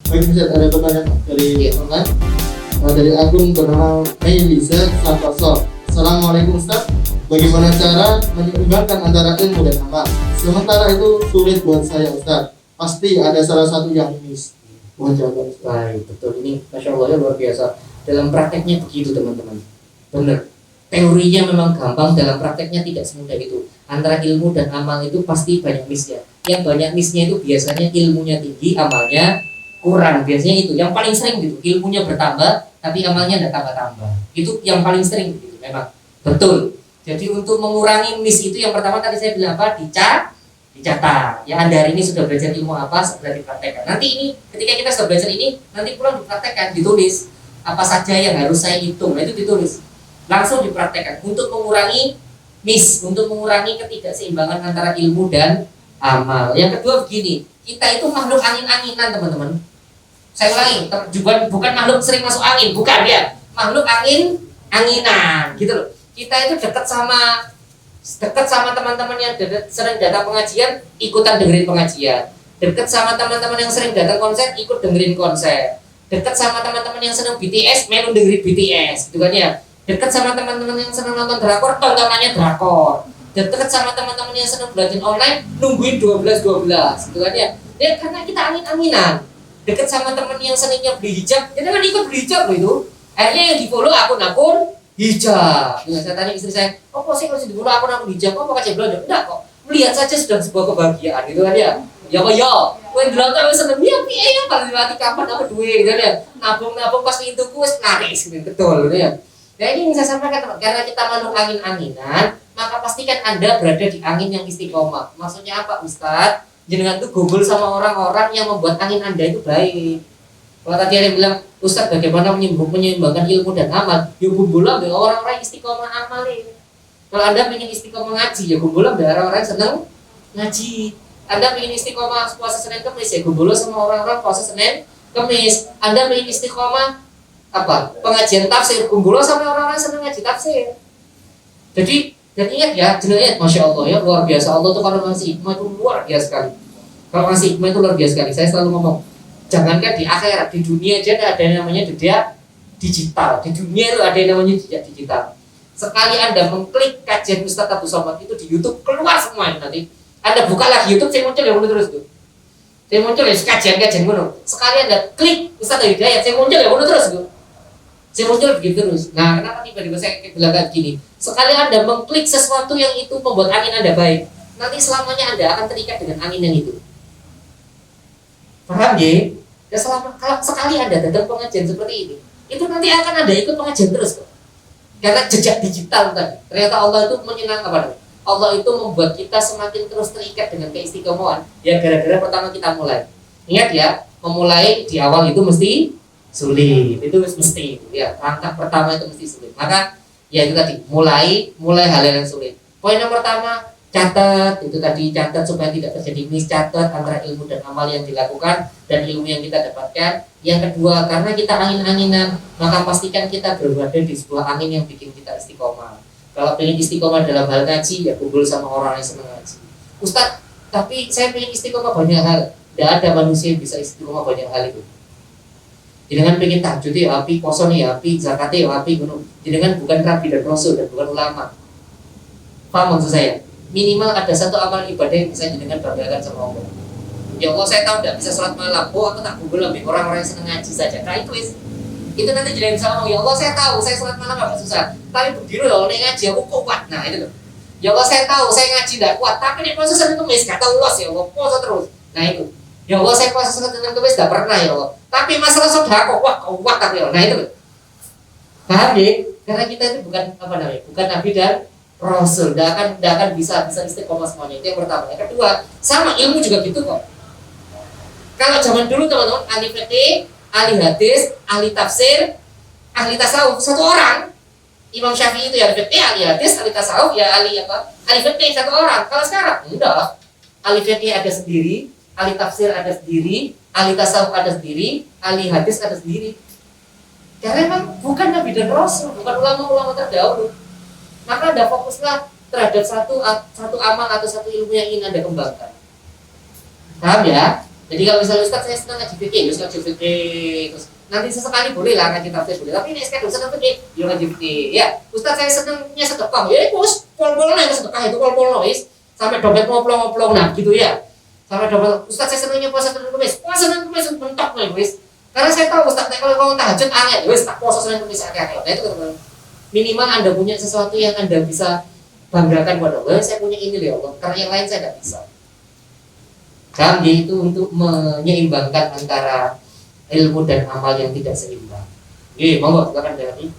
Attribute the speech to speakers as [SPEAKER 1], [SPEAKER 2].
[SPEAKER 1] Baik, Ustaz, ada pertanyaan dari online. Dari akun bernama Melisa Santoso. Assalamualaikum Ustaz. Bagaimana cara menyeimbangkan antara ilmu dan amal? Sementara itu sulit buat saya Ustaz. Pasti ada salah satu yang miss. Mohon jawaban Ustaz.
[SPEAKER 2] Baik, betul, ini Masya Allah ya, luar biasa. Dalam prakteknya begitu teman-teman. Benar. Teorinya memang gampang, dalam prakteknya tidak semudah itu. Antara ilmu dan amal itu pasti banyak missnya. Yang banyak missnya itu biasanya ilmunya tinggi, amalnya kurang. Biasanya itu yang paling sering gitu. Ilmunya bertambah, tapi amalnya tidak tambah-tambah. Itu yang paling sering gitu. Memang betul. Jadi untuk mengurangi miss itu yang pertama tadi saya bilang apa? Dicatat. Ya, Anda hari ini sudah belajar ilmu apa, sudah dipraktekkan. Nanti ini ketika kita sudah belajar ini, nanti pulang dipraktekkan, ditulis apa saja yang harus saya hitung. Nah, itu ditulis. Langsung dipraktekkan untuk mengurangi miss, untuk mengurangi ketidakseimbangan antara ilmu dan amal. Yang kedua begini, kita itu makhluk angin-anginan teman-teman. Saya ulangi, bukan makhluk sering masuk angin, bukan ya. Makhluk angin-anginan, gitu loh. Kita itu dekat sama teman-teman yang sering datang pengajian, ikutan dengerin pengajian. Dekat sama teman-teman yang sering datang konser, ikut dengerin konser. Dekat sama teman-teman yang senang BTS, melu dengerin BTS, gitu kan ya. Dekat sama teman-teman yang senang nonton drakor, tontonannya drakor. Dekat sama teman-teman yang senang belajar online, nungguin 12-12, gitu kan ya. Ya karena kita angin-anginan. Dekat sama teman yang senangnya beli hijab, ya kan ikut beli hijab itu. Akhirnya yang di follow akun-akun hijab. Ya, saya tanya istri saya, kok sih harus di follow akun-akun hijab? Kok pakai belanja? Enggak kok. Melihat saja sudah sebuah kebahagiaan, gitu kan ya. Ya kok ya, kowe ndelok kowe seneng ya piye ya paling mati kapan apa duwe gitu ya. Nabung-nabung pas pintuku wis laris gitu betul gitu ya. Nah ini yang saya sampaikan teman, karena kita makhluk angin-anginan, maka pastikan Anda berada di angin yang istiqomah. Maksudnya apa Ustadz? Jenengan tuh gumbul sama orang-orang yang membuat angin Anda itu baik. Kalau tadi ada yang bilang, Ustadz bagaimana menyeimbangkan ilmu dan amal? Ya gumbul dengan orang-orang istiqomah amal ini. Kalau Anda ingin istiqomah ngaji, ya gumbul dengan orang-orang yang senang ngaji. Anda ingin istiqomah puasa Senin Kemis, ya gumbul sama orang-orang puasa Senin Kemis. Anda ingin istiqomah apa? Pengajian tafsir, gumbul sama orang-orang yang senang ngaji tafsir. Jadi dan ingat ya, jenengan Masya Allah ya, luar biasa. Allah tuh kalau ngasih hikmah itu luar biasa sekali. Kalau ngasih hikmah itu luar biasa sekali. Saya selalu ngomong, jangankan di akhirat, di dunia aja ada yang namanya jejak digital. Di dunia itu ada yang namanya jejak digital. Sekali Anda mengklik kajian Ustadz Abdul Somad itu di YouTube, keluar semua nanti. Anda buka lagi YouTube, saya muncul ya terus tuh. Saya muncul ya kajian-kajian gunung. Sekali Anda klik Ustadz Hidayat, saya muncul ya terus tuh. Saya muncul begitu terus. Nah, kenapa tiba-tiba saya bilang kayak gini? Sekali Anda mengklik sesuatu yang itu membuat angin Anda baik, nanti selamanya Anda akan terikat dengan angin yang itu. Paham ya? Ya kalau sekali Anda datang pengajian seperti ini, itu nanti akan Anda ikut pengajian terus kok. Karena jejak digital tadi. Ternyata Allah itu menyenangkan apa? Allah itu membuat kita semakin terus terikat dengan keistiqomahan. Ya gara-gara pertama kita mulai. Ingat ya, memulai di awal itu mesti sulit, itu mesti ya, langkah pertama itu mesti sulit. Maka ya itu tadi, mulai hal-hal yang sulit. Poin yang pertama, catat, itu tadi catat supaya tidak terjadi miss, catat antara ilmu dan amal yang dilakukan dan ilmu yang kita dapatkan. Yang kedua, karena kita angin-anginan, maka pastikan kita berada di sebuah angin yang bikin kita istiqomah. Kalau pengen istiqomah dalam hal ngaji, ya kumpul sama orang yang senang ngaji. Ustadz, tapi saya pengen istiqomah banyak hal. Tidak ada manusia yang bisa istiqomah banyak hal itu. Jangan pengen tahajud ya api, poso nih ya api, zakat ya api, jangan bukan nabi dan rasul dan bukan ulama. Paham maksud saya? Minimal ada satu amal ibadah yang bisa jangan banggakan sama Allah. Ya Allah, saya tahu tidak bisa sholat malam, aku tak google lebih orang-orang yang senang ngaji saja. Nah itu nanti jangan bisa ngomong, ya Allah saya tahu saya sholat malam agak susah, tapi berdiri loh ngaji aku kuat. Nah itu loh. Ya Allah saya tahu saya ngaji tidak kuat, tapi di proses Senin Kemis kata Allah ya Allah puasa terus. Nah itu. Ya Allah saya puasa Senin Kemis tidak pernah ya Allah. Tapi masalah sedekah kuat tapi nah itu. Paham ya? Karena kita itu bukan apa namanya? Bukan nabi dan rasul. Tidak akan bisa istiqomah semuanya. Itu yang pertama. Yang kedua, sama ilmu juga gitu kok. Kalau zaman dulu teman-teman ahli fikih, ahli hadis, ahli tafsir, ahli tasawuf satu orang. Imam Syafi'i itu ya ahli fikih, ahli hadis, ahli tasawuf ya ahli apa? Ahli fikih satu orang. Kalau sekarang enggak. Ahli fikih ada sendiri, ahli tafsir ada sendiri, ahli tasawuf ada sendiri, ahli hadis ada sendiri. Karena memang bukan nabi dan rasul, bukan ulama-ulama terdahulu. Maka Anda fokuslah terhadap satu amal atau satu ilmu yang ingin Anda kembangkan. Paham ya? Jadi kalau misalnya Ustaz saya senang ngaji fikih, ya ngaji fikih, terus nanti sesekali boleh lah ngaji tafsir boleh, tapi ini sekarang senang fikih, ya ngaji fikih. Ya, Ustaz saya senangnya sedekah, ya bos, pol-pol lah sedekah itu pol-pol wis, sampai dompet ngoplong-ngoplong nah gitu ya. Sampai dompet, Ustaz saya senangnya puasa Senin Kamis mentok nih wis. Karena saya tahu Ustaz kalau mau tahajud angin, wis tak puasa Senin Kamis angin. Nah itu teman-teman. Minimal Anda punya sesuatu yang Anda bisa banggakan buat Allah. Saya punya ini ya Allah, karena yang lain saya tidak bisa. Dan itu untuk menyeimbangkan antara ilmu dan amal yang tidak seimbang. Monggo silakan dari